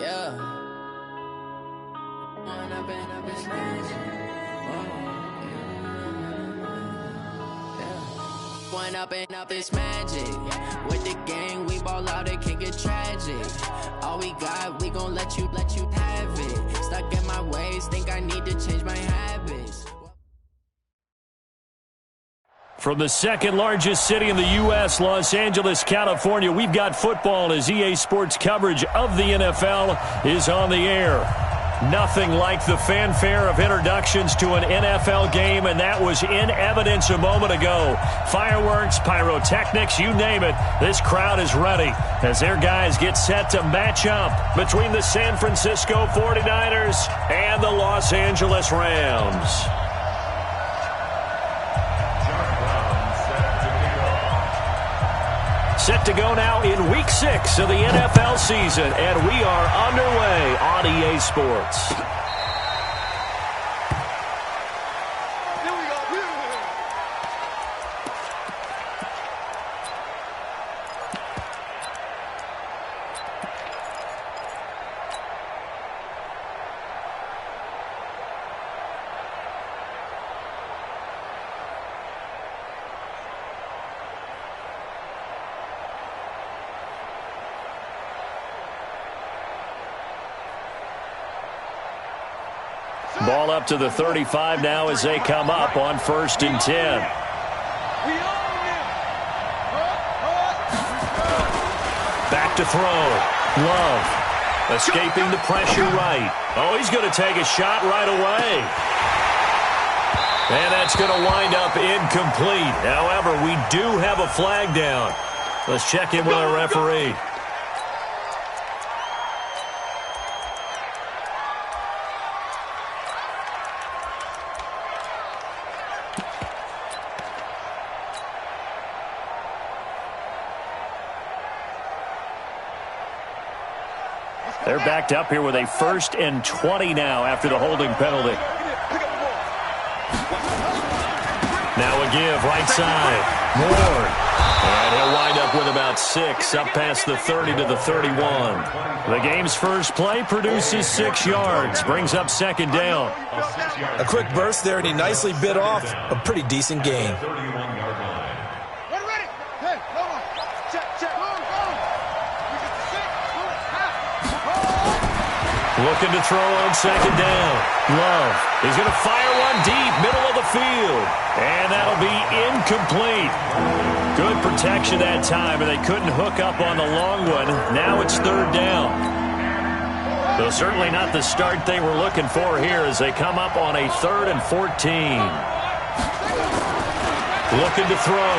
Yeah. Going up and up is magic. With the gang, we ball out, it can get tragic. All we got, we gon' let you have it. Stuck in my ways, think I need to change my habits. From the second largest city in the U.S., Los Angeles, California, we've got football as EA Sports coverage of the NFL is on the air. Nothing like the fanfare of introductions to an NFL game, and that was in evidence a moment ago. Fireworks, pyrotechnics, you name it, this crowd is ready as their guys get set to match up between the San Francisco 49ers and the Los Angeles Rams. Set to go now in Week 6 of the NFL season, and we are underway on EA Sports. Ball up to the 35 now as they come up on 1st and 10. Back to throw. Love. Escaping the pressure right. Oh, he's going to take a shot right away. And that's going to wind up incomplete. However, we do have a flag down. Let's check in with our referee. They're backed up here with a 1st and 20 now after the holding penalty. Now a give, right side. Ward. And he'll wind up with about 6, up past the 30 to the 31. The game's first play produces 6 yards, brings up 2nd down. A quick burst there, and he nicely bit off a pretty decent gain. Looking to throw on 2nd down. Love. He's going to fire one deep, middle of the field. And that'll be incomplete. Good protection that time, and they couldn't hook up on the long one. Now it's 3rd down. So certainly not the start they were looking for here as they come up on a 3rd and 14. Looking to throw.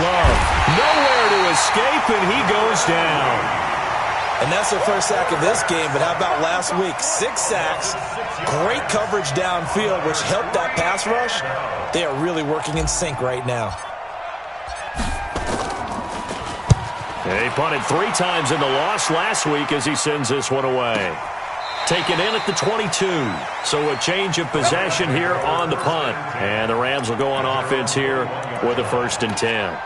Love. Nowhere to escape, and he goes down. And that's their first sack of this game, but how about last week? 6 sacks, great coverage downfield, which helped that pass rush. They are really working in sync right now. He punted 3 times in the loss last week as he sends this one away. Taken in at the 22. So a change of possession here on the punt. And the Rams will go on offense here with a 1st and 10.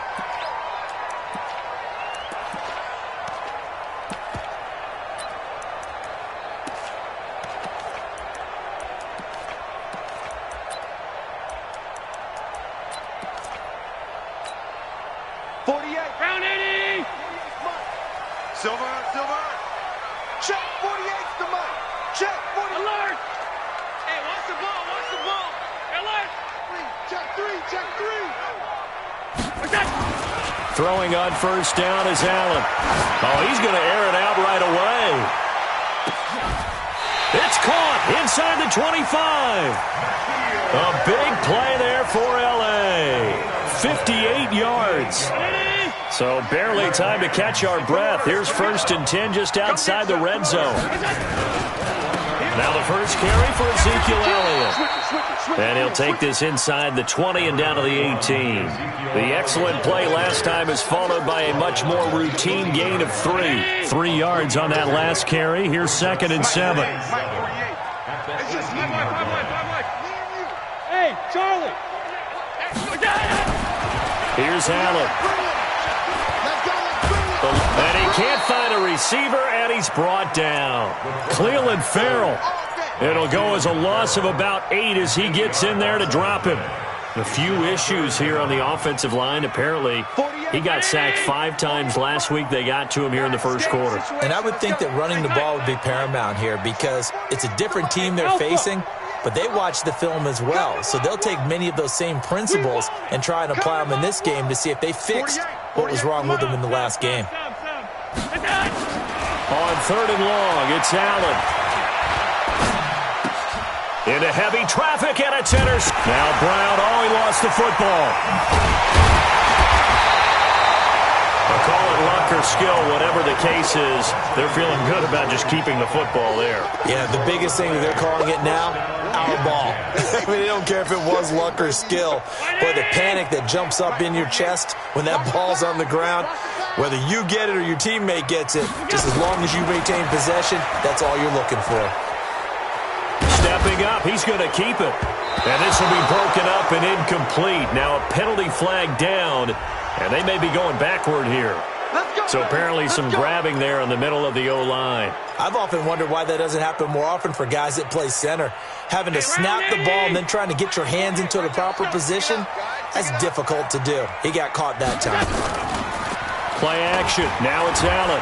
Throwing on 1st down is Allen. Oh, he's going to air it out right away. It's caught inside the 25. A big play there for L.A. 58 yards. So barely time to catch our breath. Here's 1st and 10 just outside the red zone. Now the first carry for Ezekiel Elliott. And he'll take this inside the 20 and down to the 18. The excellent play last time is followed by a much more routine gain of 3. 3 yards on that last carry. Here's 2nd and 7. Hey, Charlie. Here's Allen. And he can't find a receiver, and he's brought down. Cleveland Farrell. It'll go as a loss of about 8 as he gets in there to drop him. A few issues here on the offensive line. Apparently, he got sacked 5 times last week. They got to him here in the first quarter. And I would think that running the ball would be paramount here because it's a different team they're facing, but they watch the film as well. So they'll take many of those same principles and try and apply them in this game to see if they fixed what was wrong with them in the last game. On 3rd and long, it's Allen. Into heavy traffic, and it's intercepted. Now Brown, he lost the football. I'll call it luck or skill, whatever the case is. They're feeling good about just keeping the football there. Yeah, the biggest thing that they're calling it now, our ball. I mean, they don't care if it was luck or skill. But the panic that jumps up in your chest when that ball's on the ground, whether you get it or your teammate gets it, just as long as you maintain possession, that's all you're looking for. Stepping up, he's going to keep it. And this will be broken up and incomplete. Now a penalty flag down, and they may be going backward here. So apparently some grabbing there in the middle of the O-line. I've often wondered why that doesn't happen more often for guys that play center. Having to snap the ball and then trying to get your hands into the proper position, that's difficult to do. He got caught that time. Play action. Now it's Allen.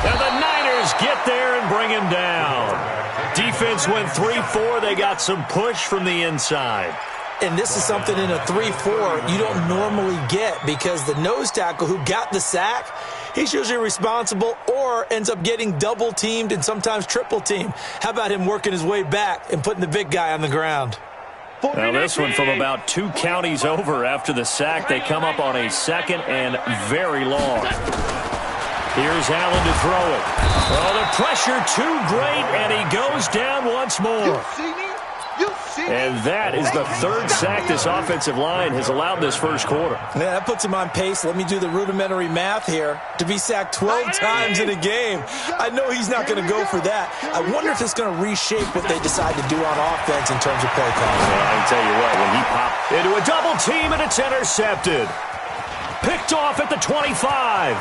And the Niners get there and bring him down. Defense went 3-4. They got some push from the inside. And this is something in a 3-4 you don't normally get because the nose tackle who got the sack, he's usually responsible or ends up getting double-teamed and sometimes triple-teamed. How about him working his way back and putting the big guy on the ground? Now this one from about 2 counties over after the sack. They come up on a 2nd and very long. Here's Allen to throw it. Oh, the pressure too great, and he goes down once more. And that is the 3rd sack this offensive line has allowed this first quarter. Yeah, that puts him on pace. Let me do the rudimentary math here. To be sacked 12 times in a game, I know he's not going to go for that. I wonder if it's going to reshape what they decide to do on offense in terms of play calling. Well, I can tell you what, when he popped into a double team and it's intercepted. Picked off at the 25.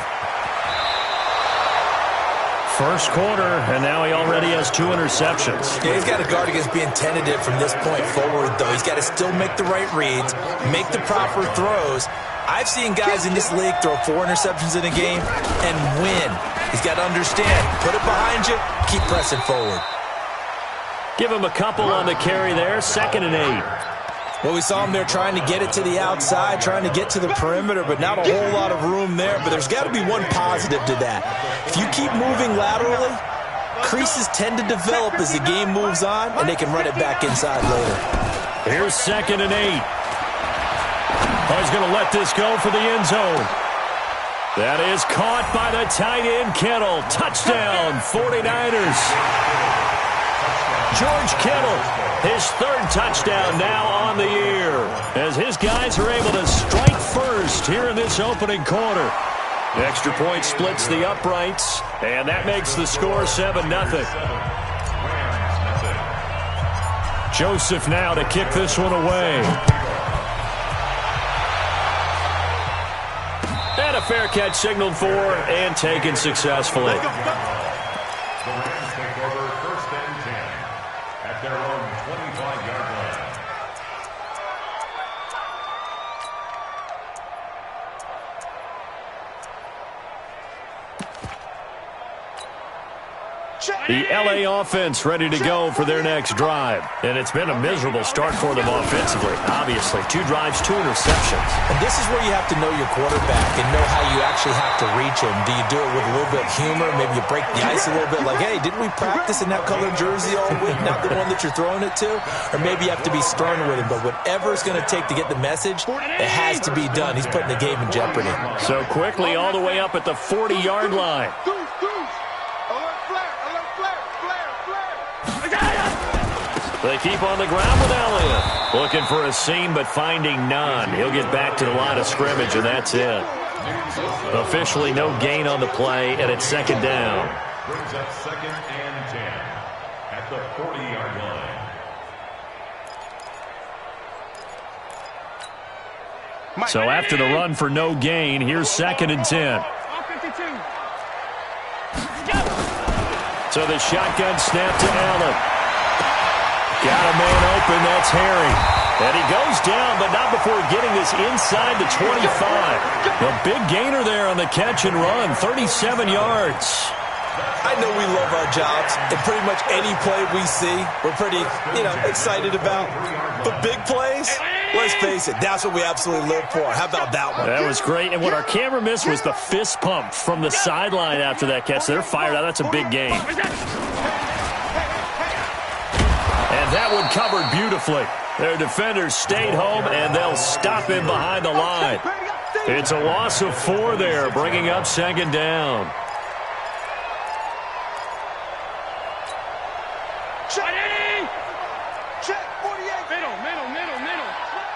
First quarter, and now he already has 2 interceptions. Yeah, he's got to guard against being tentative from this point forward, though. He's got to still make the right reads, make the proper throws. I've seen guys in this league throw 4 interceptions in a game and win. He's got to understand, put it behind you, keep pressing forward. Give him a couple on the carry there, 2nd and 8. Well, we saw him there trying to get it to the outside, trying to get to the perimeter, but not a whole lot of room there. But there's got to be one positive to that. If you keep moving laterally, creases tend to develop as the game moves on, and they can run it back inside later. Here's 2nd and 8. He's going to let this go for the end zone. That is caught by the tight end, Kittle. Touchdown, 49ers. George Kittle, his 3rd touchdown now on the year, as his guys are able to strike first here in this opening quarter. Extra point splits the uprights, and that makes the score 7-0. Joseph now to kick this one away. And a fair catch signaled for and taken successfully. Their own 25-yard line. The LA offense ready to go for their next drive. And it's been a miserable start for them offensively. Obviously, 2 drives, 2 interceptions. And this is where you have to know your quarterback and know how you actually have to reach him. Do you do it with a little bit of humor? Maybe you break the ice a little bit like, hey, didn't we practice in that colored jersey all week, not the one that you're throwing it to? Or maybe you have to be stern with him. But whatever it's going to take to get the message, it has to be done. He's putting the game in jeopardy. So quickly all the way up at the 40-yard line. They keep on the ground with Elliott. Looking for a seam, but finding none. He'll get back to the line of scrimmage, and that's it. Officially no gain on the play, and it's 2nd down. Brings up 2nd and 10 at the 40-yard line. So after the run for no gain, here's 2nd and 10. So the shotgun snap to Allen. Got a man open, that's Harry. And he goes down, but not before getting this inside the 25. A big gainer there on the catch and run, 37 yards. I know we love our jobs, and pretty much any play we see, we're pretty, excited about. But big plays, let's face it, that's what we absolutely live for. How about that one? That was great, and what our camera missed was the fist pump from the sideline after that catch. They're fired out. That's a big game. And that one covered beautifully. Their defenders stayed home, and they'll stop him behind the line. It's a loss of 4 there, bringing up second down. Check 48. Middle.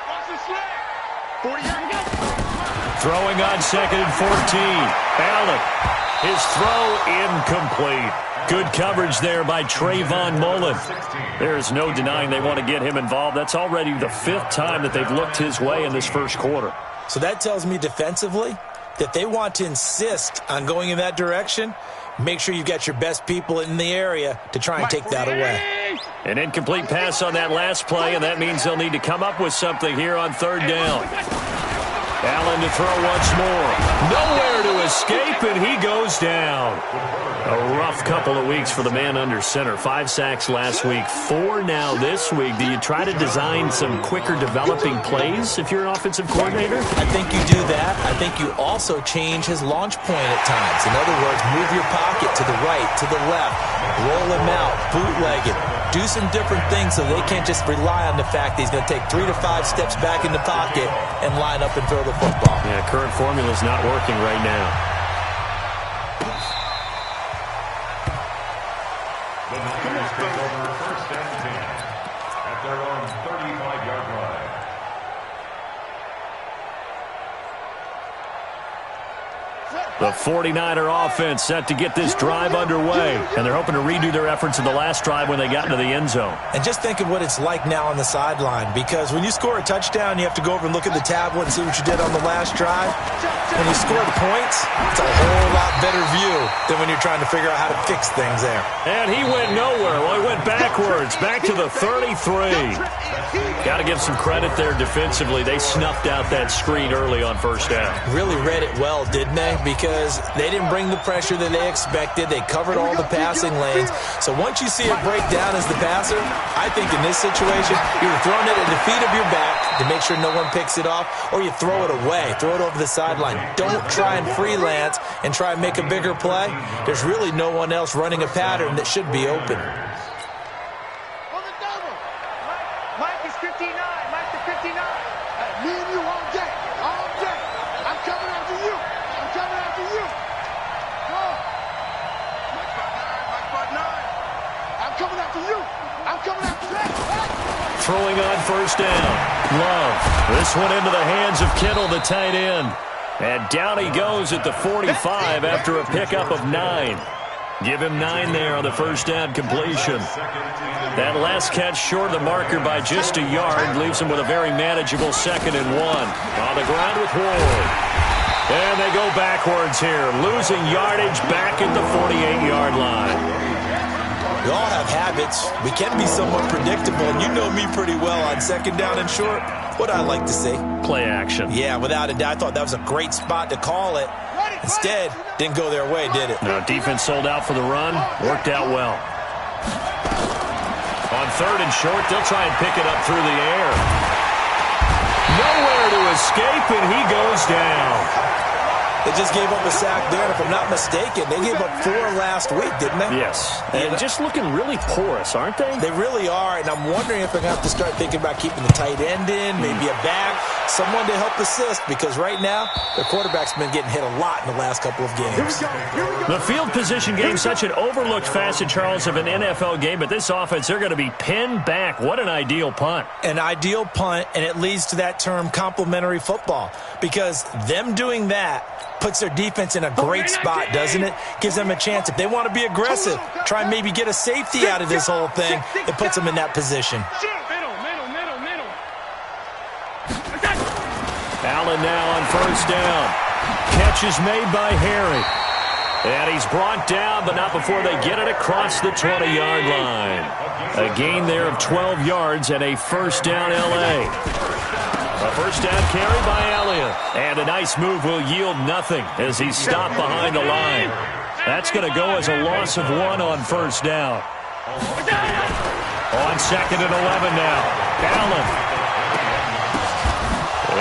Watch the slap. 48. Throwing on second and 14. Allen. His throw incomplete. Good coverage there by Trayvon Mullen. There's no denying they want to get him involved. That's already the 5th time that they've looked his way in this first quarter. So that tells me defensively that they want to insist on going in that direction. Make sure you've got your best people in the area to try and take that away. An incomplete pass on that last play, and that means they'll need to come up with something here on 3rd down. Allen to throw once more. Nowhere to escape, and he goes down. A rough couple of weeks for the man under center. 5 sacks last week, 4 now this week. Do you try to design some quicker developing plays if you're an offensive coordinator? I think you do that. I think you also change his launch point at times. In other words, move your pocket to the right, to the left, roll him out, bootleg it. Do some different things so they can't just rely on the fact that he's going to take 3 to 5 steps back in the pocket and line up and throw the football. Yeah, current formula's not working right now. The Niners take over 1st and 10 at their own 35-yard line. The 49er offense set to get this drive underway, and they're hoping to redo their efforts in the last drive when they got into the end zone. And just think of what it's like now on the sideline, because when you score a touchdown, you have to go over and look at the tablet and see what you did on the last drive. When you score points, it's a whole lot better view than when you're trying to figure out how to fix things there. And he went nowhere. Well, he went backwards, back to the 33. Got to give some credit there defensively. They snuffed out that screen early on 1st down. Really read it well, didn't they? Because they didn't bring the pressure that they expected. They covered all the passing lanes. So once you see it break down as the passer, I think in this situation, you're throwing it at the feet of your back to make sure no one picks it off, or you throw it away, throw it over the sideline. Don't try and freelance and try and make a bigger play. There's really no one else running a pattern that should be open. Mike is 59. Mike is 59. Me and you all day. All day. I'm coming after you. I'm coming after you. Go. Mike 5'9". I'm coming after you. I'm coming after that. Throwing on 1st down. Love. This one into the hands of Kittle, the tight end. And down he goes at the 45 after a pickup of 9. Give him 9 there on the 1st down completion. That last catch short of the marker by just a yard leaves him with a very manageable 2nd and 1. On the ground with Ward. And they go backwards here, losing yardage back at the 48-yard line. We all have habits. We can be somewhat predictable, and you know me pretty well on 2nd down and short. What I like to see. Play action. Yeah, without a doubt. I thought that was a great spot to call it. Instead, didn't go their way, did it? No, defense sold out for the run. Worked out well. On 3rd and short, they'll try and pick it up through the air. Nowhere to escape, and he goes down. They just gave up a sack there, and if I'm not mistaken, they gave up 4 last week, didn't they? Yes. And just looking really porous, aren't they? They really are, and I'm wondering if they're going to have to start thinking about keeping the tight end in, maybe a back, someone to help assist, because right now, their quarterback's been getting hit a lot in the last couple of games. The field position game, such an overlooked facet, Charles, of an NFL game, but this offense, they're going to be pinned back. What an ideal punt. An ideal punt, and it leads to that term complementary football, because them doing that puts their defense in a great spot, doesn't it? Gives them a chance. If they want to be aggressive, try and maybe get a safety out of this whole thing, it puts them in that position. Middle. Allen now on 1st down. Catch is made by Harry. And he's brought down, but not before they get it across the 20-yard line. A gain there of 12 yards and a first down, L.A. A first down carry by Elliott. And a nice move will yield nothing as he's stopped behind the line. That's going to go as a loss of 1 on first down. On second and 11 now. Allen.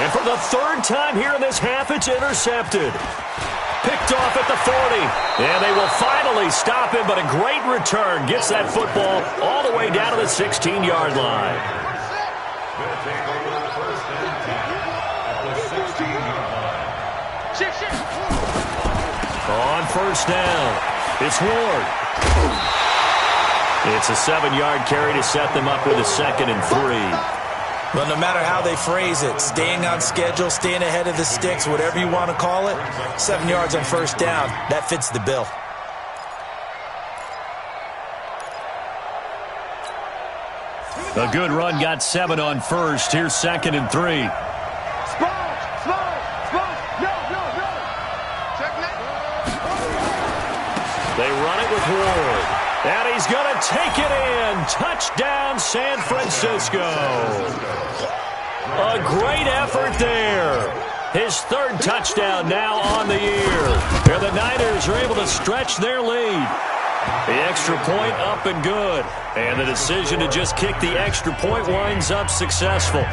And for the third time here in this half, it's intercepted. Picked off at the 40. And they will finally stop him, but a great return gets that football all the way down to the 16-yard line. On first down, it's Ward. It's a 7-yard carry to set them up with a 2nd and 3. Well, no matter how they phrase it, staying on schedule, staying ahead of the sticks, whatever you want to call it, 7 yards on first down, that fits the bill. A good run got 7 on first. Here's 2nd and 3. They run it with Ward. And he's going to take it in. Touchdown, San Francisco. A great effort there. His 3rd touchdown now on the year. And the Niners are able to stretch their lead. The extra point up and good. And the decision to just kick the extra point winds up successful.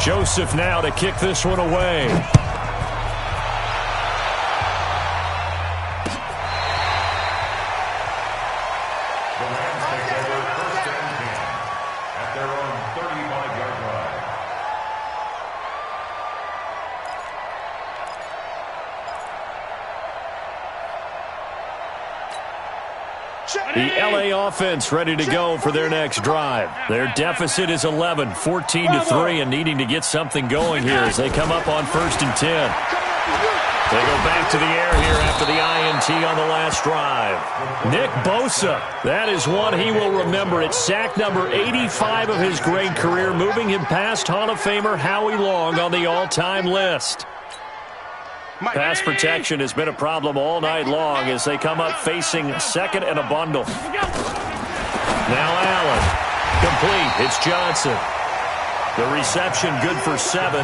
Joseph now to kick this one away. The Rams take over first and 10 at their own 35-yard line. The L.A. offense ready to go for their next drive. Their deficit is 11, 14-3, and needing to get something going here as they come up on 1st and 10. They go back to the air here after the INT on the last drive. Nick Bosa, that is one he will remember. It's sack number 85 of his great career, moving him past Hall of Famer Howie Long on the all-time list. Pass protection has been a problem all night long as they come up facing 2nd and a bundle. Now Allen. Complete. It's Johnson. The reception good for 7.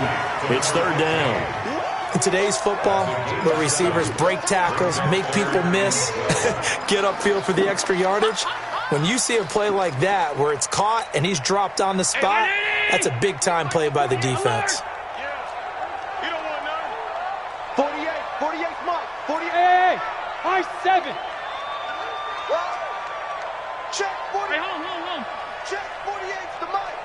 It's 3rd down. In today's football, where receivers break tackles, make people miss, get upfield for the extra yardage, when you see a play like that where it's caught and he's dropped on the spot, that's a big-time play by the defense. 48's Mike. 48. Hey, high 7. Check 40. Hey, home. Check 48's the Mike.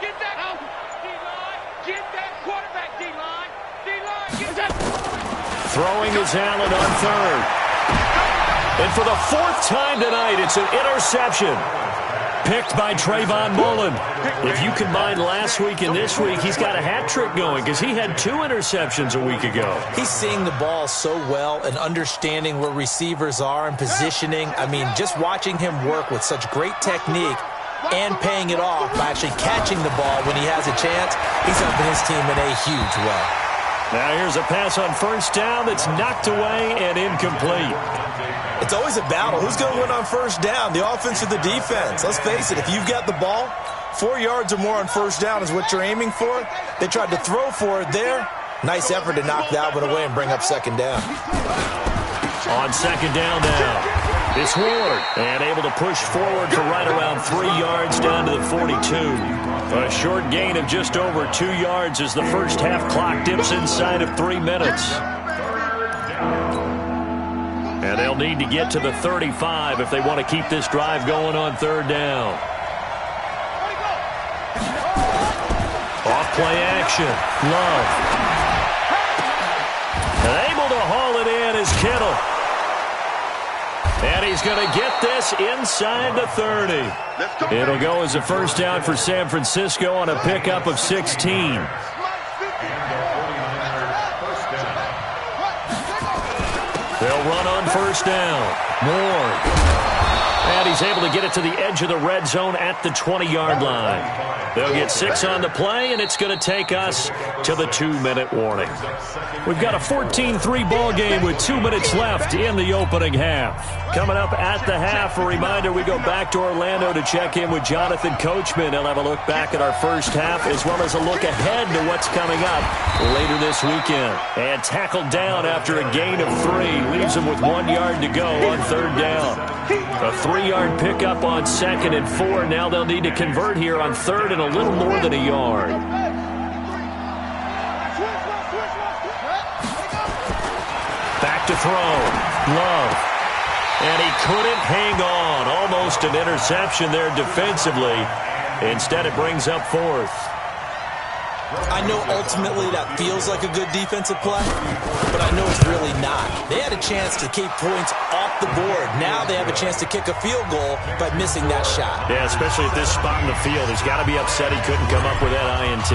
Get that out. D-line. Get that quarterback, D-line. D-line, get that. Throwing is Allen on 3rd. And for the 4th time tonight, it's an interception. Picked by Trayvon Mullen. If you combine last week and this week, he's got a hat trick going because he had 2 interceptions a week ago. He's seeing the ball so well and understanding where receivers are and positioning. I mean, just watching him work with such great technique and paying it off by actually catching the ball when he has a chance, he's helping his team in a huge way. Now here's a pass on first down that's knocked away and incomplete. It's always a battle. Who's going to win on first down, the offense or the defense? Let's face it, if you've got the ball, 4 yards or more on first down is what you're aiming for. They tried to throw for it there. Nice effort to knock that one away and bring up 2nd down. On 2nd down now. It's Ward, and able to push forward for right around 3 yards down to the 42. A short gain of just over 2 yards as the first half clock dips inside of 3 minutes. And they'll need to get to the 35 if they want to keep this drive going on 3rd down. Off play action. Love. And able to haul it in is Kittle. And he's going to get this inside the 30. It'll go as a first down for San Francisco on a pickup of 16. They'll run on first down. Moore. And he's able to get it to the edge of the red zone at the 20-yard line. They'll get 6 on the play, and it's going to take us to the 2-minute warning. We've got a 14-3 ball game with 2 minutes left in the opening half. Coming up at the half, a reminder, we go back to Orlando to check in with Jonathan Coachman. He'll have a look back at our first half as well as a look ahead to what's coming up later this weekend. And tackled down after a gain of 3. Leaves him with 1 yard to go on 3rd down. A 3-yard pickup on 2nd and 4. Now they'll need to convert here on 3rd and a little more than a yard. Back to throw. Love. And he couldn't hang on. Almost an interception there defensively. Instead, it brings up 4th. I know ultimately that feels like a good defensive play, but I know it's really not. They had a chance to keep points off the board. Now they have a chance to kick a field goal by missing that shot. Yeah, especially at this spot in the field. He's got to be upset he couldn't come up with that INT.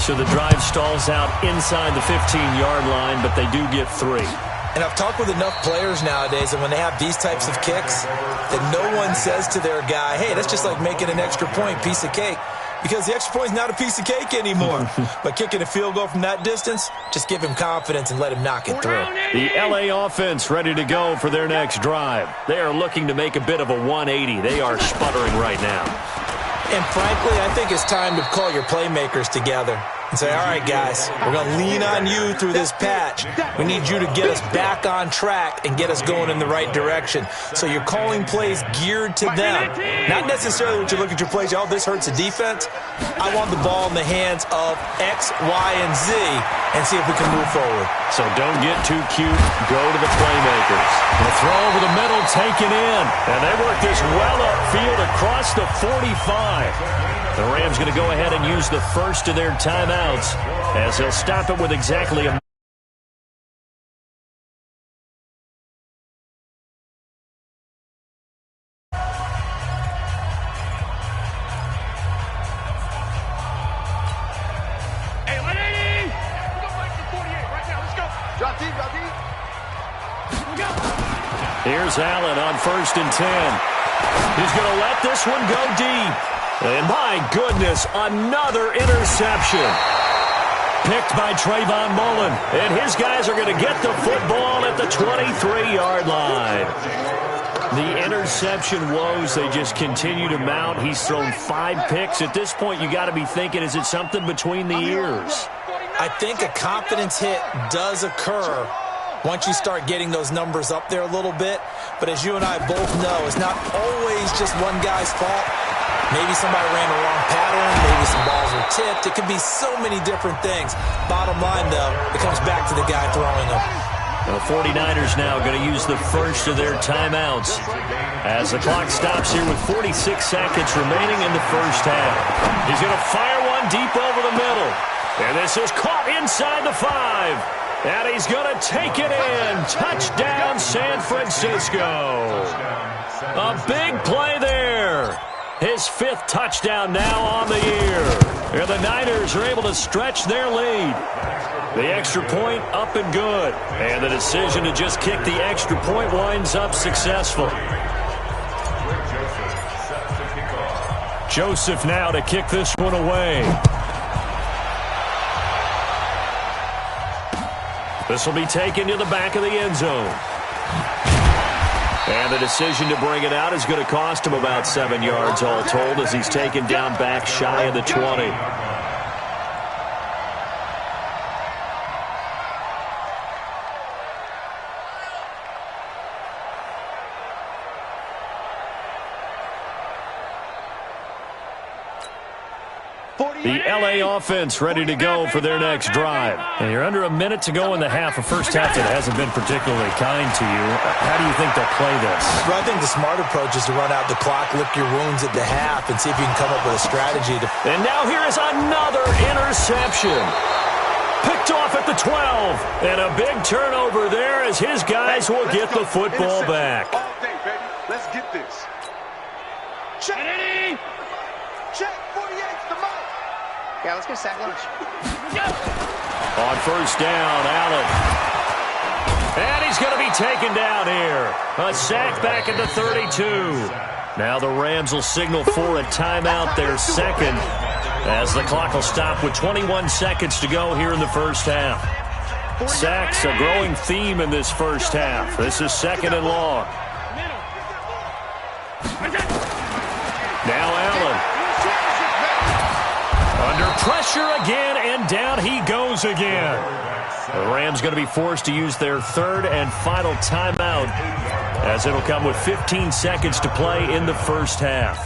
So the drive stalls out inside the 15-yard line, but they do get 3. And I've talked with enough players nowadays, and when they have these types of kicks, that no one says to their guy, hey, that's just like making an extra point, piece of cake. Because the extra point is not a piece of cake anymore. But kicking a field goal from that distance, just give him confidence and let him knock it through. The LA offense ready to go for their next drive. They are looking to make a bit of a 180. They are sputtering right now. And frankly, I think it's time to call your playmakers together and say, all right, guys, we're going to lean on you through this patch. We need you to get us back on track and get us going in the right direction. So you're calling plays geared to them. Not necessarily what you look at your plays, oh, this hurts the defense. I want the ball in the hands of X, Y, and Z and see if we can move forward. So don't get too cute. Go to the playmakers. The throw over the middle taken in. And they work this well upfield across the 45. The Rams going to go ahead and use the first of their timeouts as they'll stop it with exactly a... Hey, 180! We're going back to 48 right now. Let's go. Drop deep, drop deep. Go. Here's Allen on 1st and 10. He's going to let this one go deep. And my goodness, another interception. Picked by Trayvon Mullen. And his guys are going to get the football at the 23-yard line. The interception woes, they just continue to mount. He's thrown 5 picks. At this point, you got to be thinking, is it something between the ears? I think a confidence hit does occur once you start getting those numbers up there a little bit. But as you and I both know, it's not always just one guy's fault. Maybe somebody ran the wrong pattern. Maybe some balls were tipped. It could be so many different things. Bottom line, though, it comes back to the guy throwing them. The 49ers now going to use the first of their timeouts as the clock stops here with 46 seconds remaining in the first half. He's going to fire one deep over the middle. And this is caught inside the 5. And he's going to take it in. Touchdown, San Francisco. A big play there. His 5th touchdown now on the year. And the Niners are able to stretch their lead. The extra point up and good. And the decision to just kick the extra point winds up successful. Joseph now to kick this one away. This will be taken to the back of the end zone. And the decision to bring it out is going to cost him about 7 yards all told as he's taken down back shy of the 20. The LA offense ready to go for their next drive. And you're under a minute to go in the half. A first half that hasn't been particularly kind to you. How do you think they'll play this? Well, I think the smart approach is to run out the clock, lick your wounds at the half, and see if you can come up with a strategy. And now here is another interception. Picked off at the 12. And a big turnover there as his guys will get the football back. All day, baby. Let's get this. Check. Check. 48's the mark. Yeah, let's get sack lunch. On first down, Allen. And he's going to be taken down here. A sack back at the 32. Now the Rams will signal for a timeout, their second, as the clock will stop with 21 seconds to go here in the first half. Sacks, a growing theme in this first half. This is 2nd and long. Now Allen. Under pressure again, and down he goes again. The Rams going to be forced to use their 3rd and final timeout, as it'll come with 15 seconds to play in the first half.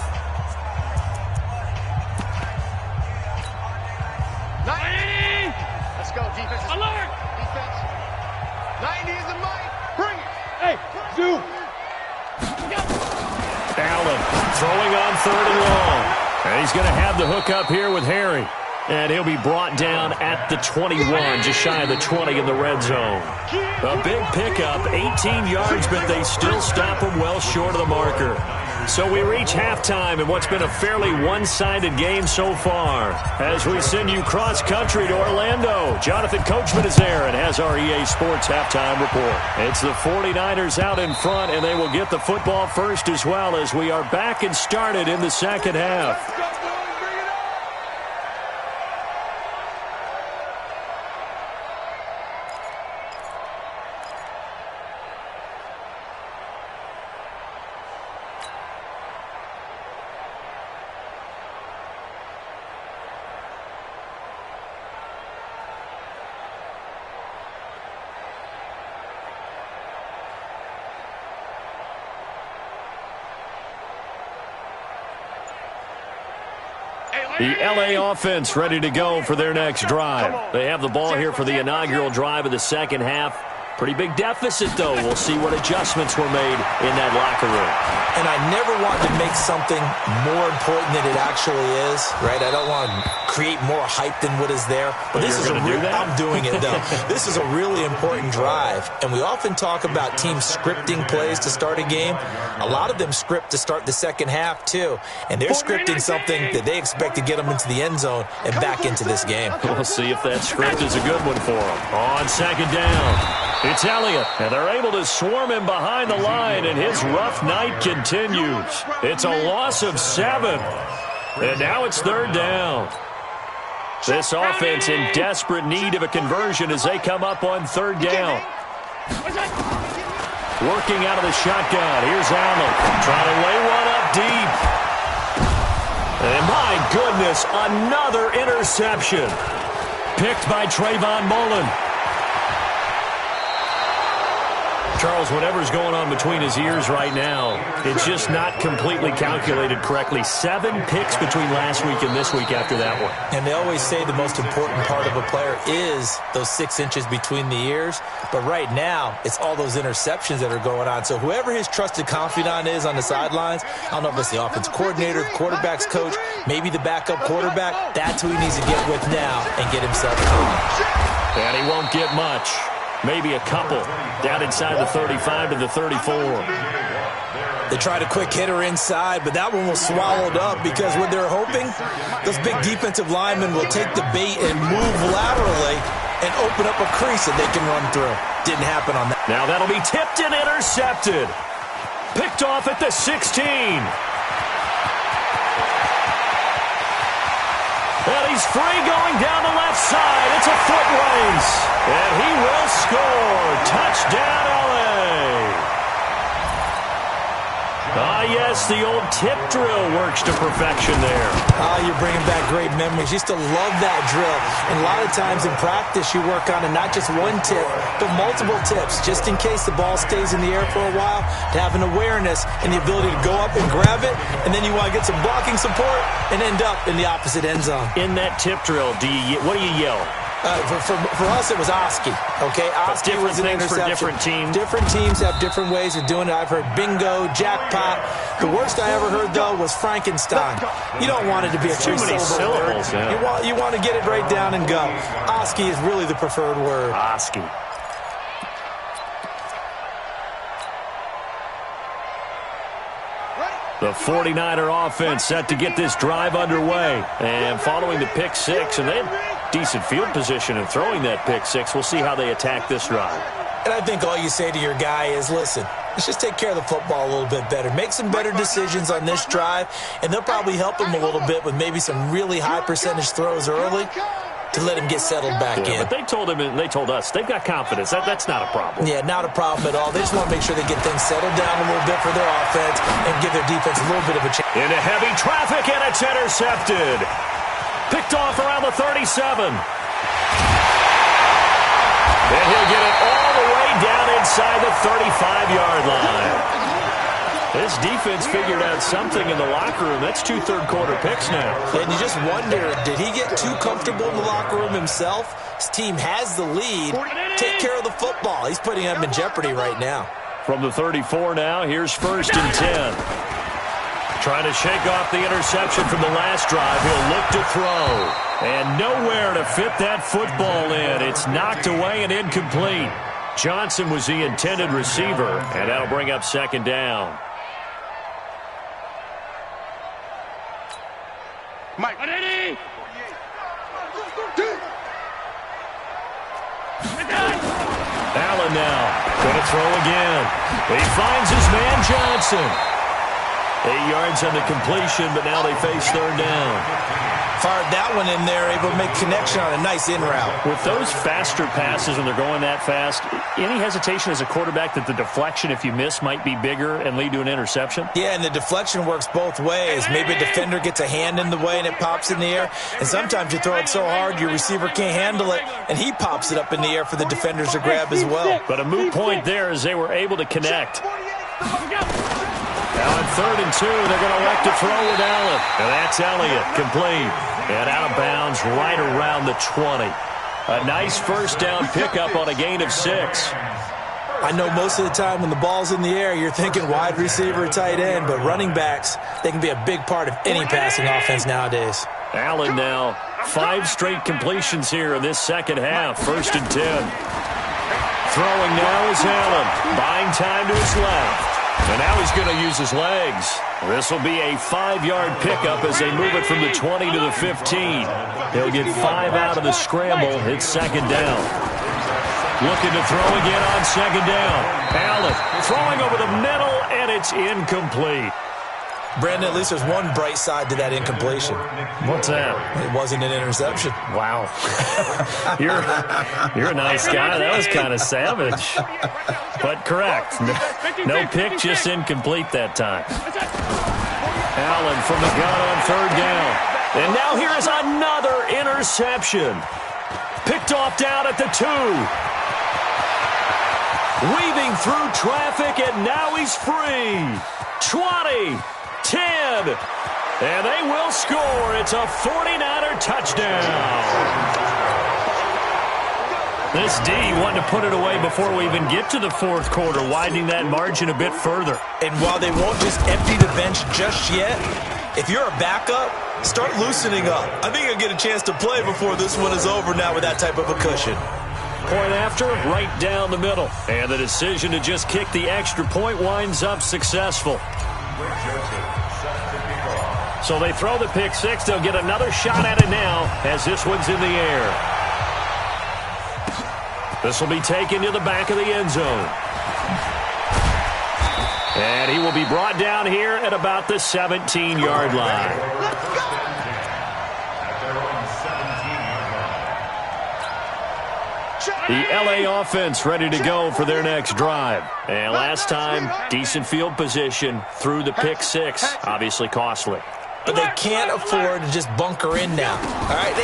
90! Let's go, defense. Alert! Defense. 90 is the mic. Bring it. Hey, do. Allen throwing on 3rd and long. And he's going to have the hook up here with Harry. And he'll be brought down at the 21, just shy of the 20 in the red zone. A big pickup, 18 yards, but they still stop him well short of the marker. So we reach halftime in what's been a fairly one-sided game so far. As we send you cross-country to Orlando, Jonathan Coachman is there and has our EA Sports halftime report. It's the 49ers out in front, and they will get the football first as well, as we are back and started in the second half. The L.A. offense ready to go for their next drive. They have the ball here for the inaugural drive of the second half. Pretty big deficit, though. We'll see what adjustments were made in that locker room. And I never want to make something more important than it actually is, right? I don't want to create more hype than what is there. But this is a real, I'm doing it, though. This is a really important drive. And we often talk about teams scripting plays to start a game. A lot of them script to start the second half, too. And they're scripting something that they expect to get them into the end zone and back into this game. We'll see if that script is a good one for them. On second down, it's Elliott, and they're able to swarm him behind the line, and his rough night continues. It's a loss of 7, and now it's 3rd down. This offense in desperate need of a conversion as they come up on 3rd down. Working out of the shotgun. Here's Allen trying to lay one up deep. And my goodness, another interception. Picked by Trayvon Mullen. Charles, whatever's going on between his ears right now, it's just not completely calculated correctly. 7 picks between last week and this week after that one. And they always say the most important part of a player is those 6 inches between the ears. But right now, it's all those interceptions that are going on. So whoever his trusted confidant is on the sidelines, I don't know if it's the offense coordinator, the quarterback's coach, maybe the backup quarterback, that's who he needs to get with now and get himself going. And he won't get much. Maybe a couple down inside the 35 to the 34. They tried a quick hitter inside, but that one was swallowed up because what they're hoping, those big defensive linemen will take the bait and move laterally and open up a crease that they can run through. Didn't happen on that. Now that'll be tipped and intercepted. Picked off at the 16. And he's free going down the left side. It's a foot race. And he will score. Touchdown, L.A. Ah, yes, the old tip drill works to perfection there. You're bringing back great memories. Used to love that drill. And a lot of times in practice, you work on it, not just one tip, but multiple tips, just in case the ball stays in the air for a while, to have an awareness and the ability to go up and grab it, and then you want to get some blocking support and end up in the opposite end zone. In that tip drill, what do you yell? For us, it was Oski. Okay, Oski was an interception. For different teams. Different teams have different ways of doing it. I've heard bingo, jackpot. The worst I ever heard, though, was Frankenstein. You don't want it to be a too many syllables. Yeah. You want to get it right down and go. Oski is really the preferred word. Oski. The 49er offense set to get this drive underway. And following the pick six, and they have decent field position in throwing that pick six. We'll see how they attack this drive. And I think all you say to your guy is, listen, let's just take care of the football a little bit better. Make some better decisions on this drive, and they'll probably help him a little bit with maybe some really high percentage throws early to let him get settled back in. But they told him and they told us they've got confidence. That's not a problem. Yeah, not a problem at all. They just want to make sure they get things settled down a little bit for their offense and give their defense a little bit of a chance. Into heavy traffic, and it's intercepted. Picked off around the 37. And he'll get it all the way down inside the 35-yard line. This defense figured out something in the locker room. That's 2 third-quarter picks now. And you just wonder, did he get too comfortable in the locker room himself? His team has the lead. Take care of the football. He's putting them in jeopardy right now. From the 34 now, here's 1st and 10. Trying to shake off the interception from the last drive. He'll look to throw. And nowhere to fit that football in. It's knocked away and incomplete. Johnson was the intended receiver, and that'll bring up 2nd down. Mike. Allen now going to throw again. He finds his man Johnson. 8 yards on the completion, but now they face 3rd down. Fired that one in there, able to make connection on a nice in route. With those faster passes when they're going that fast, any hesitation as a quarterback that the deflection, if you miss, might be bigger and lead to an interception? Yeah, and the deflection works both ways. Maybe a defender gets a hand in the way and it pops in the air. And sometimes you throw it so hard your receiver can't handle it, and he pops it up in the air for the defenders to grab as well. But a moot point there as they were able to connect. Now on 3rd and 2, they're going to elect to throw with Allen. And that's Elliott, complete. And out of bounds right around the 20. A nice 1st down pickup on a gain of 6. I know most of the time when the ball's in the air, you're thinking wide receiver, tight end, but running backs, they can be a big part of any passing offense nowadays. Allen now, 5 straight completions here in this 2nd half. 1st and 10. Throwing now is Allen. Buying time to his left. And now he's going to use his legs. This will be a 5-yard pickup as they move it from the 20 to the 15. He'll get 5 out of the scramble. It's 2nd down. Looking to throw again on 2nd down. Allen throwing over the middle, and it's incomplete. Brandon, at least there's one bright side to that incompletion. What's that? It wasn't an interception. Wow. You're a nice guy. That was kind of savage. But correct. No pick, just incomplete that time. Allen from the gun on 3rd down. And now here is another interception. Picked off down at the 2. Weaving through traffic, and now he's free. 20. 10, and they will score. It's a 49er touchdown. This D wanted to put it away before we even get to the 4th quarter, widening that margin a bit further. And while they won't just empty the bench just yet, if you're a backup, start loosening up. I think you'll get a chance to play before this one is over now with that type of a cushion. Point after, right down the middle. And the decision to just kick the extra point winds up successful. So they throw the pick 6. They'll get another shot at it now as this one's in the air. This will be taken to the back of the end zone. And he will be brought down here at about the 17-yard line. The LA offense ready to go for their next drive. And last time, decent field position through the pick 6. Obviously costly. But they can't afford to just bunker in now. All right,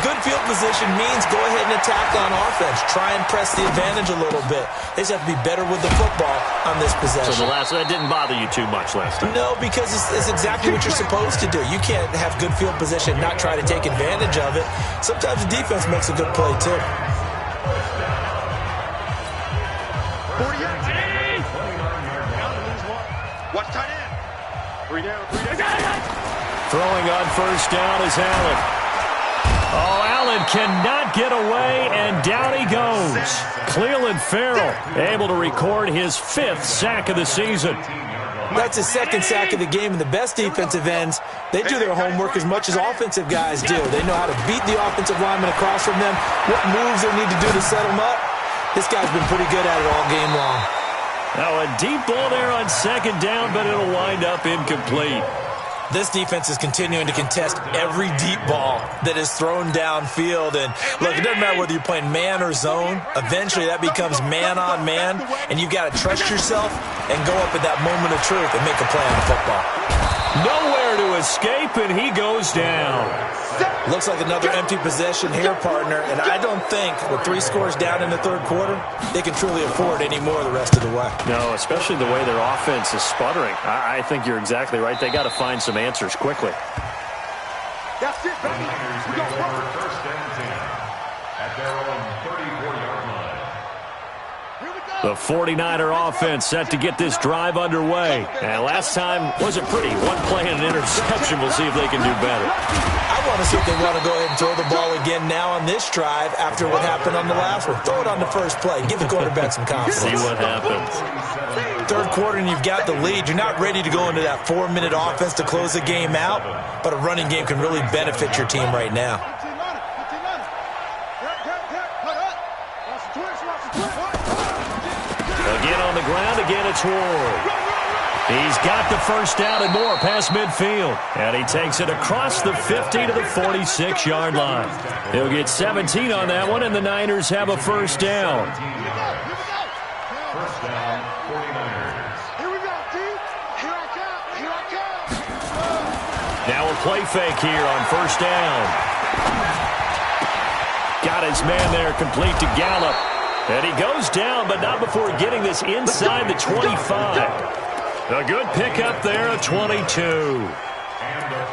good field position means go ahead and attack on offense. Try and press the advantage a little bit. They just have to be better with the football on this possession. So that didn't bother you too much last time? No, because it's exactly what you're supposed to do. You can't have good field position and not try to take advantage of it. Sometimes the defense makes a good play, too. 40 yards. Watch tight end. 3 down. Throwing on 1st down is Allen. Oh, Allen cannot get away, and down he goes. Cleveland Farrell able to record his 5th sack of the season. That's his 2nd sack of the game, and the best defensive ends, they do their homework as much as offensive guys do. They know how to beat the offensive lineman across from them, what moves they need to do to set them up. This guy's been pretty good at it all game long. Now a deep ball there on second down, but it'll wind up incomplete. This defense is continuing to contest every deep ball that is thrown downfield. And look, it doesn't matter whether you're playing man or zone. Eventually that becomes man on man, and you've got to trust yourself and go up at that moment of truth and make a play on the football. Nowhere to escape, and he goes down. Looks like another empty possession here, partner. And I don't think with 3 scores down in the third quarter, they can truly afford any more the rest of the way. No, especially the way their offense is sputtering. I think you're exactly right. They got to find some answers quickly. That's it, baby. We go first and 10 at their own 34-yard line. The 49er offense set to get this drive underway. And last time wasn't pretty. One play and an interception. We'll see if they can do better. I want to see if they want to go ahead and throw the ball again now on this drive after what happened on the last one. Throw it on the first play. Give the quarterback some confidence. See what happens. Third quarter and you've got the lead. You're not ready to go into that 4-minute offense to close the game out, but a running game can really benefit your team right now. Again on the ground, again it's Ward. He's got the first down and more past midfield. And he takes it across the 50 to the 46-yard line. He'll get 17 on that one, and the Niners have a first down. First down, 49ers. Here we go, D. Here I come. Here I come. Now a play fake here on first down. Got his man there, complete to Gallup. And he goes down, but not before getting this inside the 25. A good pickup there, a 22.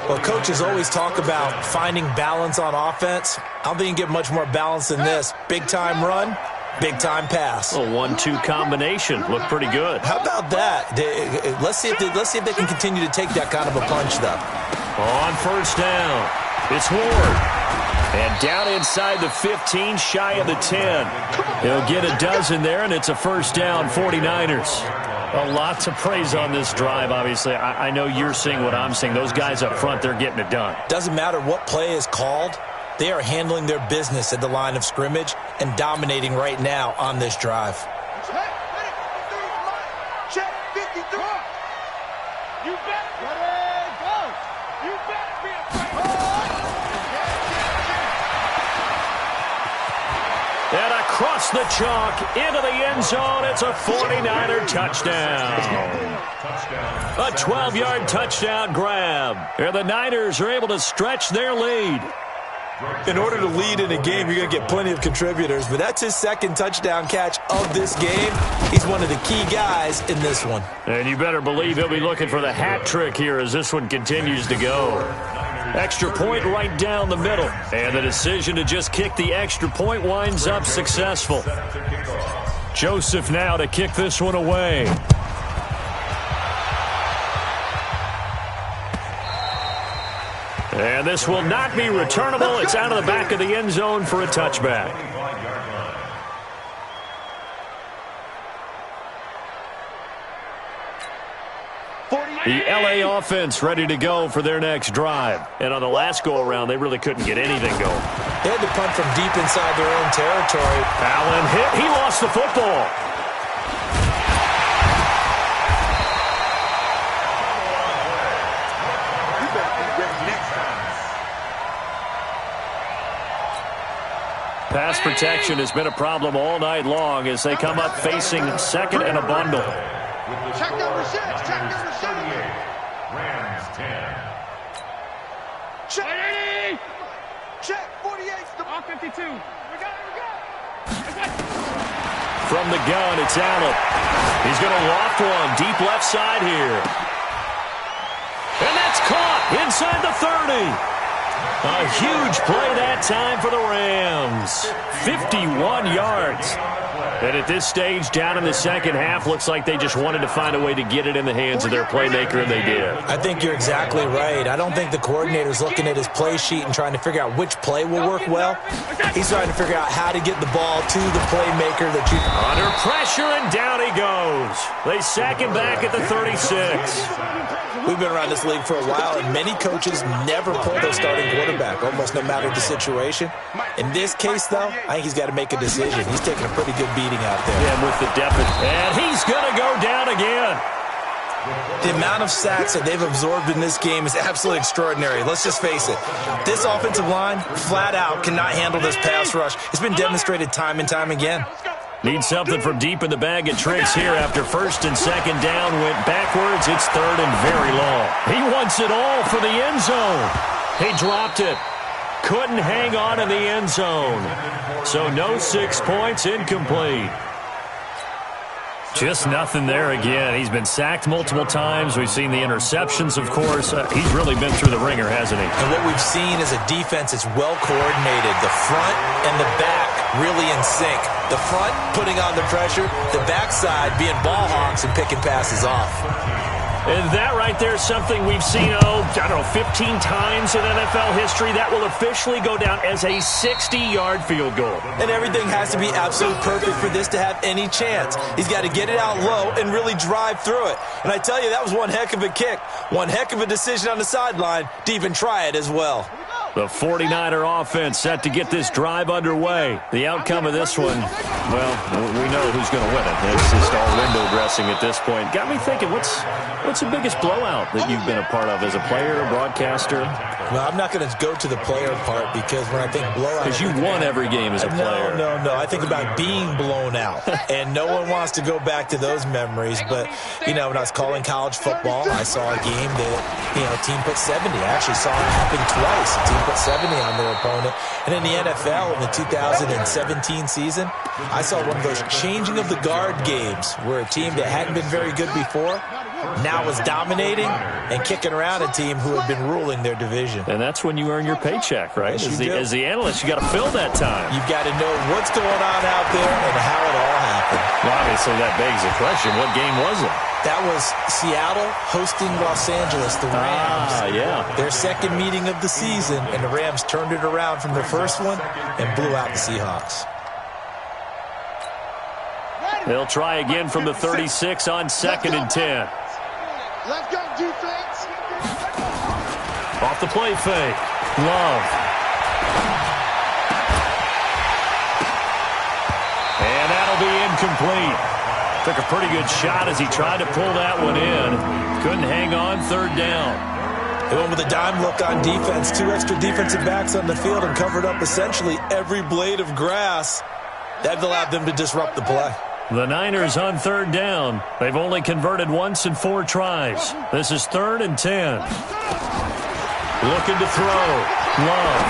Well, coaches always talk about finding balance on offense. I don't think you can get much more balance than this. Big-time run, big-time pass. A 1-2 combination. Looked pretty good. How about that? Let's see if they can continue to take that kind of a punch, though. On first down, it's Ward. And down inside the 15, shy of the 10. He'll get a dozen there, and it's a first down, 49ers. A lot to praise on this drive, obviously. I know you're seeing what I'm seeing. Those guys up front, they're getting it done. Doesn't matter what play is called. They are handling their business at the line of scrimmage and dominating right now on this drive. Check 53. You bet. Ready, go. You better be afraid. And across the chalk, into the end zone, it's a 49er touchdown. A 12-yard touchdown grab. And the Niners are able to stretch their lead. In order to lead in a game, you're going to get plenty of contributors, but that's his second touchdown catch of this game. He's one of the key guys in this one. And you better believe he'll be looking for the hat trick here as this one continues to go. Extra point right down the middle. And the decision to just kick the extra point winds up successful. Joseph now to kick this one away. And this will not be returnable. It's out of the back of the end zone for a touchback. The LA offense ready to go for their next drive. And on the last go-around, they really couldn't get anything going. They had to punt from deep inside their own territory. Allen hit. He lost the football. Pass protection has been a problem all night long as they come up facing second and a bundle. Check number 6. Check number 7. Rams 10. Check. Check 48. On 52. We got it. From the gun, it's Allen. He's going to loft one deep left side here. And that's caught inside the 30. A huge play that time for the Rams. 51 yards. And at this stage, down in the second half, looks like they just wanted to find a way to get it in the hands of their playmaker, and they did. I think you're exactly right. I don't think the coordinator's looking at his play sheet and trying to figure out which play will work well. He's trying to figure out how to get the ball to the playmaker that you... Under pressure, and down he goes. They sack him back at the 36. We've been around this league for a while, and many coaches never pull their starting quarterback, almost no matter the situation. In this case, though, I think he's got to make a decision. He's taking a pretty good beating out there. Yeah, with the depth. And he's going to go down again. The amount of sacks that they've absorbed in this game is absolutely extraordinary. Let's just face it. This offensive line, flat out, cannot handle this pass rush. It's been demonstrated time and time again. Need something from deep in the bag of tricks here after first and second down. Went backwards. It's third and very long. He wants it all for the end zone. He dropped it. Couldn't hang on in the end zone. So no 6 points, incomplete. Just nothing there again. He's been sacked multiple times. We've seen the interceptions, of course. He's really been through the ringer, hasn't he? And what we've seen is a defense that's well coordinated. The front and the back really in sync. The front putting on the pressure, the backside being ball hawks and picking passes off. And that right there is something we've seen, 15 times in NFL history. That will officially go down as a 60-yard field goal. And everything has to be absolutely perfect for this to have any chance. He's got to get it out low and really drive through it. And I tell you, that was one heck of a kick. One heck of a decision on the sideline to even try it as well. The 49er offense set to get this drive underway. The outcome of this one, well, we know who's going to win it. It's just all window dressing at this point. Got me thinking, what's the biggest blowout that you've been a part of as a player, broadcaster? Well, I'm not going to go to the player part because when I think blowout... Because you won every game as a player. No. I think about being blown out. And no one wants to go back to those memories. But, when I was calling college football, I saw a game that, a team put 70. I actually saw it happen twice. A team put 70 on their opponent. And in the NFL, in the 2017 season, I saw one of those changing of the guard games where a team that hadn't been very good before now was dominating and kicking around a team who had been ruling their division. And that's when you earn your paycheck, right? Yes, as the analyst, you got to fill that time. You've got to know what's going on out there and how it all happened. Well, obviously, that begs the question, what game was it? That was Seattle hosting Los Angeles, the Rams. Yeah. Their second meeting of the season, and the Rams turned it around from their first one and blew out the Seahawks. They'll try again from the 36 on 2nd and 10. Let's go, defense. Off the play fake. Love. And that'll be incomplete. Took a pretty good shot as he tried to pull that one in. Couldn't hang on, third down. They went with a dime look on defense. 2 extra defensive backs on the field and covered up essentially every blade of grass. That allowed them to disrupt the play. The Niners on third down. They've only converted once in 4 tries. This is 3rd and 10. Looking to throw. Love.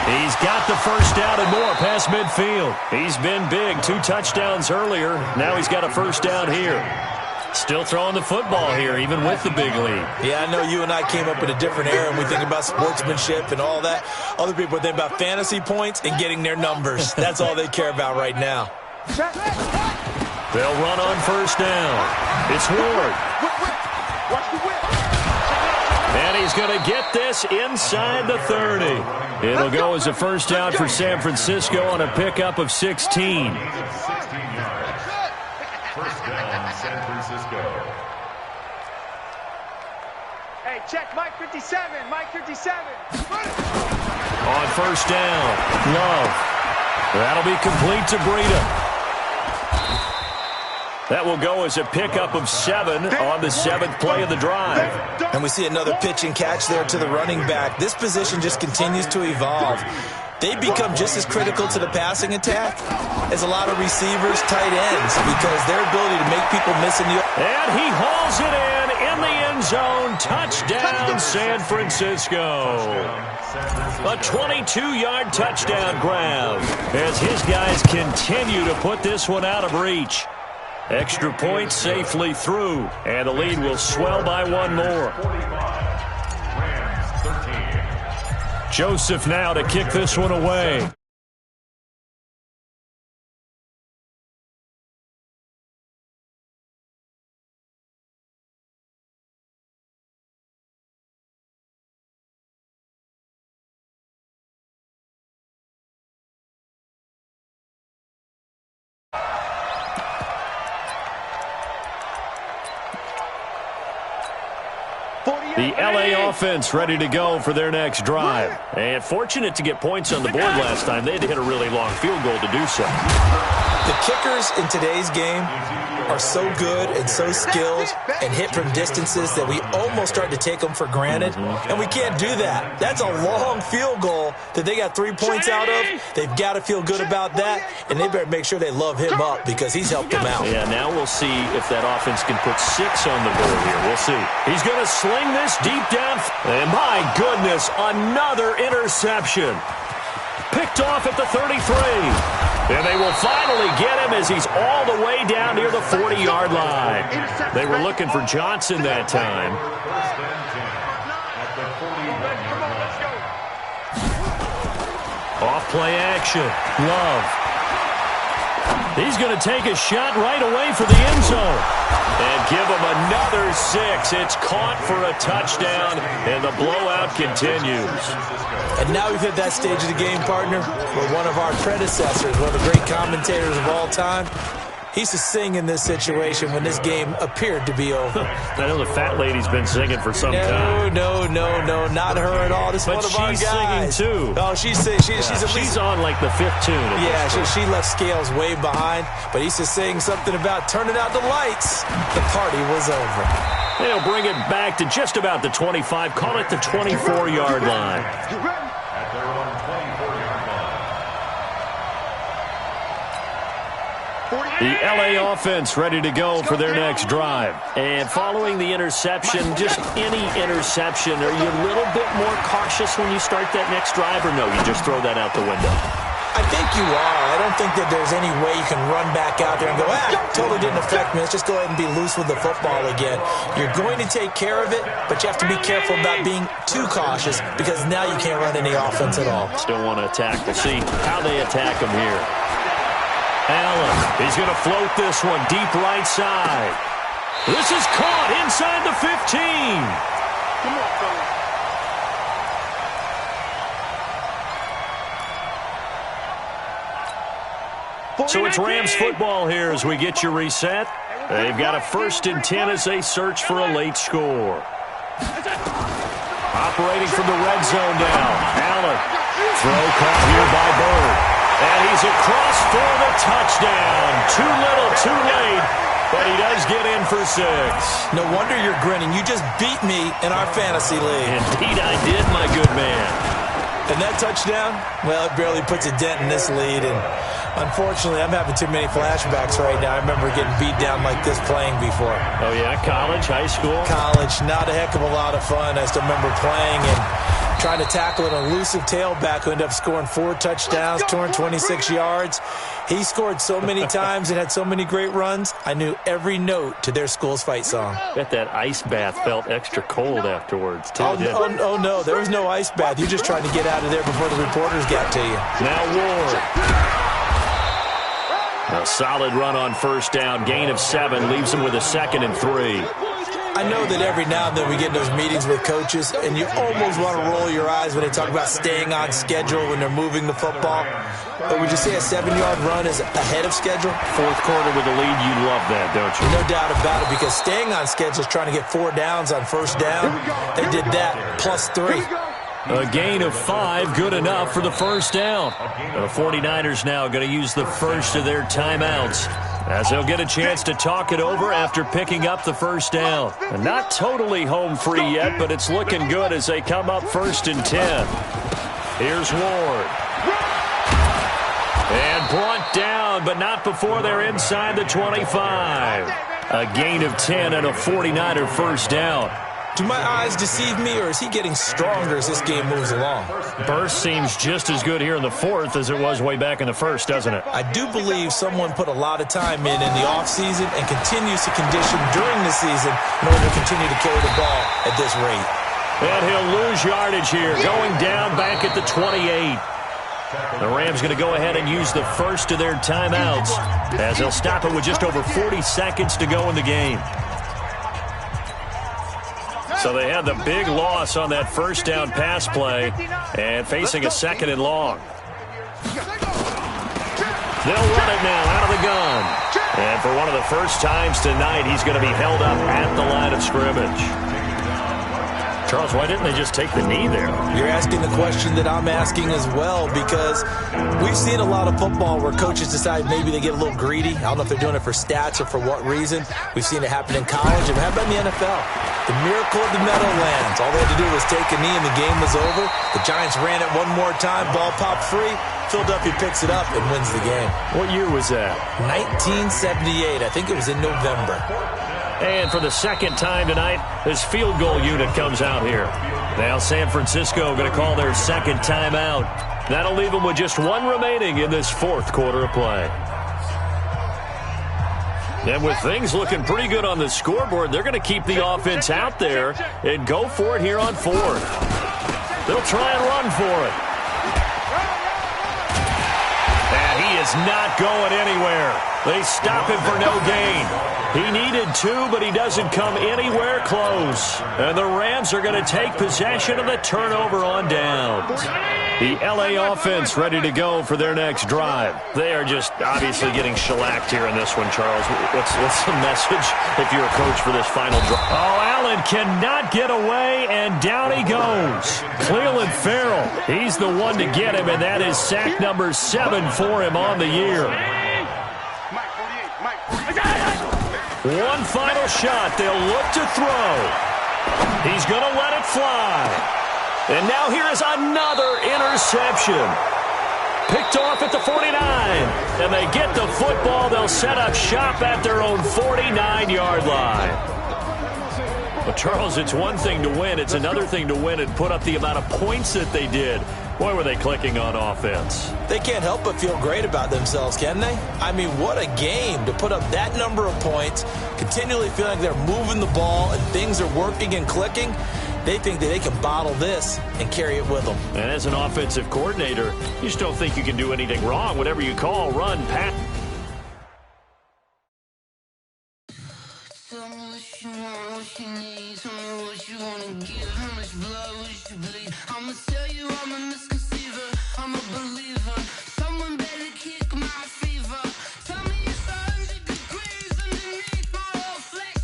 He's got the first down and more past midfield. He's been big. 2 touchdowns earlier. Now he's got a first down here. Still throwing the football here, even with the big lead. Yeah, I know you and I came up in a different era, and we think about sportsmanship and all that. Other people think about fantasy points and getting their numbers. That's all they care about right now. They'll run on first down. It's Ward. And he's going to get this inside the 30. It'll go as a first down for San Francisco on a pickup of 16. First down, San Francisco. Hey, check Mike 57. Mike 57. On first down, Love. That'll be complete to Breida. That will go as a pickup of 7 on the 7th play of the drive. And we see another pitch and catch there to the running back. This position just continues to evolve. They become just as critical to the passing attack as a lot of receivers, tight ends, because their ability to make people miss in the... And he hauls it in the end zone. Touchdown, San Francisco. A 22-yard touchdown grab as his guys continue to put this one out of reach. Extra point safely through, and the lead will swell by 1 more. Joseph now to kick this one away. The LA offense ready to go for their next drive. And fortunate to get points on the board last time. They had to hit a really long field goal to do so. The kickers in today's game are so good and so skilled and hit from distances that we almost start to take them for granted. And we can't do that. That's a long field goal that they got 3 points out of. They've got to feel good about that, and they better make sure they love him up because he's helped them out. Yeah, now we'll see if that offense can put 6 on the board here. We'll see. He's going to sling this deep down. And my goodness, another interception. Picked off at the 33. And they will finally get him as he's all the way down near the 40-yard line. They were looking for Johnson that time. Off play action. Love. He's going to take a shot right away for the end zone. And give him another 6. It's caught for a touchdown, and the blowout continues. And now we've hit that stage of the game, partner, where one of our predecessors, one of the great commentators of all time, he used to sing in this situation when this game appeared to be over. I know the fat lady's been singing for some time. No, not her at all. This is one of our guys. But she's singing, too. Oh, she's at least... She's on, like, the 5th tune. Yeah, she left Scales way behind, but he used to sing something about turning out the lights. The party was over. They'll bring it back to just about the 25. Call it the 24-yard line. At their own 24-yard line. The LA offense ready to go for their next drive. And following the interception, just any interception, are you a little bit more cautious when you start that next drive, or no, you just throw that out the window? I think you are. I don't think that there's any way you can run back out there and go, totally didn't affect me. Let's just go ahead and be loose with the football again. You're going to take care of it, but you have to be careful about being too cautious because now you can't run any offense at all. Still want to attack. We'll see how they attack him here. Allen, he's going to float this one deep right side. This is caught inside the 15. Come on, fellas. So it's Rams football here as we get you reset. They've got a 1st and 10 as they search for a late score. Operating from the red zone now. Allen. Throw caught here by Bird. And he's across for the touchdown. Too little, too late. But he does get in for 6. No wonder you're grinning. You just beat me in our fantasy league. Indeed I did, my good man. And that touchdown, well, it barely puts a dent in this lead. And unfortunately, I'm having too many flashbacks right now. I remember getting beat down like this playing before. Oh, yeah? College, high school? College, not a heck of a lot of fun. I still remember playing and trying to tackle an elusive tailback who ended up scoring 4 touchdowns, 226 yards. He scored so many times and had so many great runs, I knew every note to their school's fight song. Bet that ice bath felt extra cold afterwards, too. Oh, no, there was no ice bath. You're just trying to get out of there before the reporters got to you. Now Ward. A solid run on 1st down. Gain of 7 leaves him with a 2nd and 3. I know that every now and then we get in those meetings with coaches, and you almost want to roll your eyes when they talk about staying on schedule when they're moving the football. But would you say a 7-yard run is ahead of schedule? 4th quarter with a lead, you love that, don't you? No doubt about it, because staying on schedule is trying to get 4 downs on 1st down. They did that, plus 3. A gain of 5, good enough for the 1st down. The 49ers now going to use the first of their timeouts, as they'll get a chance to talk it over after picking up the 1st down. And not totally home free yet, but it's looking good as they come up 1st and 10. Here's Ward. And brought down, but not before they're inside the 25. A gain of 10 and a 49er 1st down. Do my eyes deceive me, or is he getting stronger as this game moves along? Burst seems just as good here in the 4th as it was way back in the 1st, doesn't it? I do believe someone put a lot of time in the offseason and continues to condition during the season in order to continue to carry the ball at this rate. And he'll lose yardage here, going down back at the 28. The Rams going to go ahead and use the first of their timeouts as they'll stop it with just over 40 seconds to go in the game. So they had the big loss on that 1st down pass play and facing a 2nd and long. They'll run it now out of the gun. And for one of the first times tonight, he's going to be held up at the line of scrimmage. Charles, why didn't they just take the knee there? You're asking the question that I'm asking as well, because we've seen a lot of football where coaches decide maybe they get a little greedy. I don't know if they're doing it for stats or for what reason. We've seen it happen in college, and how about in the NFL? The miracle of the Meadowlands. All they had to do was take a knee and the game was over. The Giants ran it one more time, ball popped free. Philadelphia picks it up and wins the game. What year was that? 1978. I think it was in November. And for the second time tonight, this field goal unit comes out here. Now San Francisco going to call their second timeout. That'll leave them with just one remaining in this fourth quarter of play. And with things looking pretty good on the scoreboard, they're going to keep the offense out there and go for it here on fourth. They'll try and run for it. And he is not going anywhere. They stop him for no gain. He needed 2, but he doesn't come anywhere close. And the Rams are going to take possession of the turnover on downs. The LA offense ready to go for their next drive. They are just obviously getting shellacked here in this one, Charles. What's the message if you're a coach for this final drive? Oh, Allen cannot get away, and down he goes. Cleveland Farrell, he's the one to get him, and that is sack number 7 for him on the year. One final shot. They'll look to throw. He's going to let it fly. And now here is another interception. Picked off at the 49. And they get the football. They'll set up shop at their own 49-yard line. Well, Charles, it's one thing to win. It's another thing to win and put up the amount of points that they did. Boy, were they clicking on offense. They can't help but feel great about themselves, can they? I mean, what a game to put up that number of points, continually feeling like they're moving the ball and things are working and clicking. They think that they can bottle this and carry it with them. And as an offensive coordinator, you just don't think you can do anything wrong. Whatever you call, run, pass. Tell me what you want, what you need. Tell me what you want to give. How much blood would you bleed? I'ma tell you I'm a misconceiver. I'm a believer. Someone better kick my fever. Tell me it's 100 degrees underneath my whole flesh.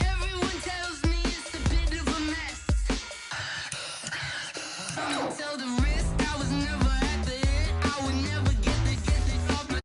Everyone tells me it's a bit of a mess. Tell the risk I was never at the end. I would never get this off my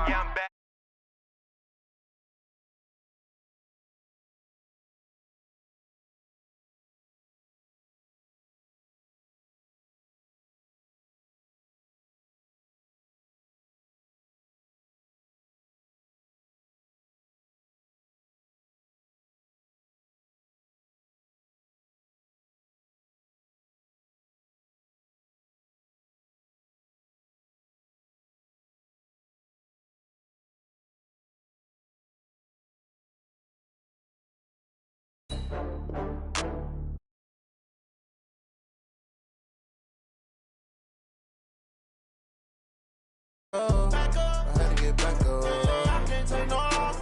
Yeah, I'm back. I had to get back up. I can't take no loss.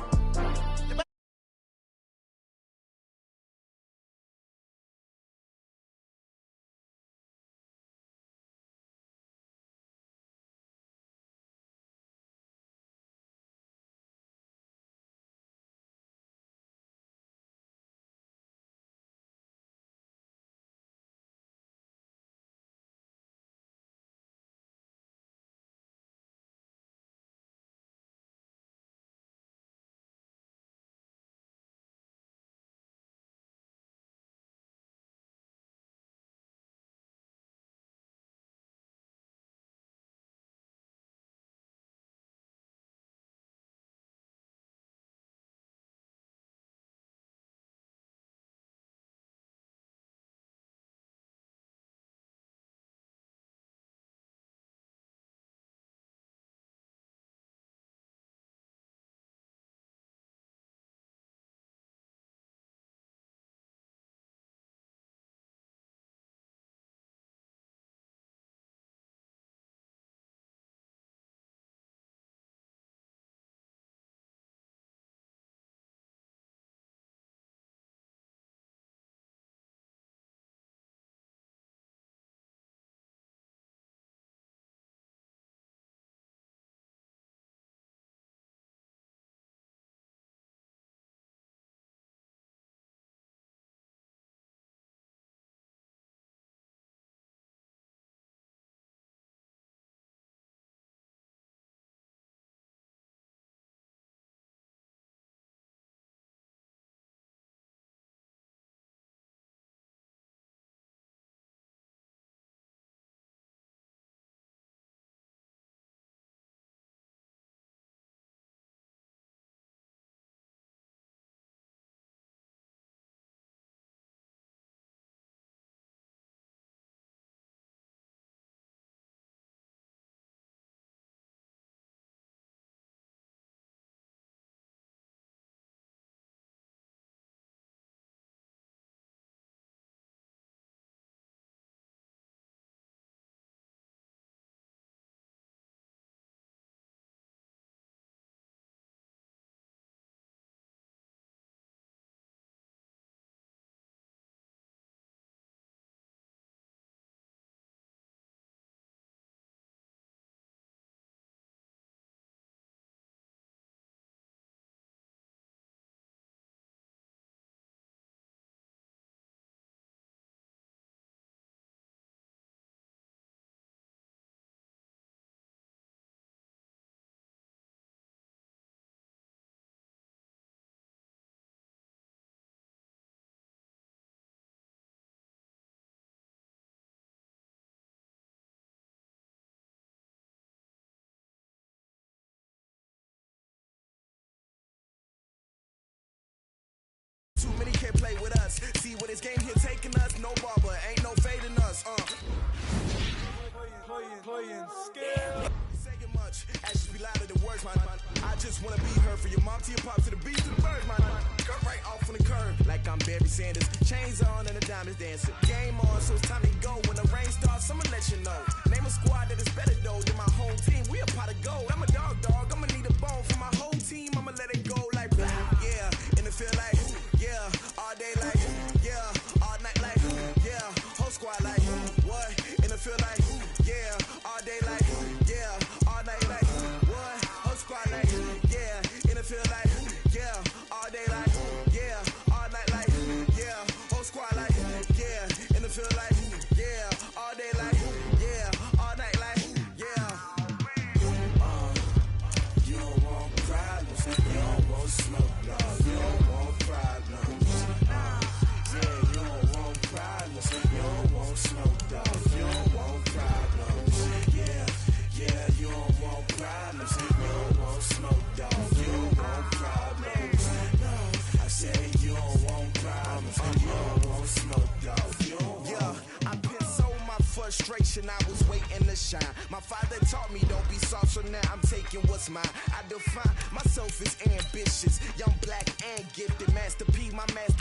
Too many can't play with us. See where this game here taking us. No barber, ain't no fading us. Playing scared. Saying much, actions be louder than words, man. I just wanna be heard from your mom to your pop to the beat to the bird, man. Cut right off on the curb, like I'm Barry Sanders. Chains on and the diamonds dancing. Game on, so it's time to go. When the rain starts, I'ma let you know. Name a squad that is better though than my home team. We a pot of gold. I'm a dog. I'ma need a bone for my whole team. I'ma let it go like yeah, and it feel like yeah, all day like yeah, all night like yeah, whole squad like what, and it feel like yeah, all day like yeah, all night like what, whole squad like yeah, and it feel like yeah, all day like yeah, all night like yeah, whole squad like yeah, and it feel like yeah, all day like yeah, all night like yeah. You don't And you don't want smoke, dog. Yeah, I've been so my frustration, I was waiting to shine. My father taught me don't be soft, so now I'm taking what's mine. I define myself as ambitious, young, black, and gifted. Master P, my master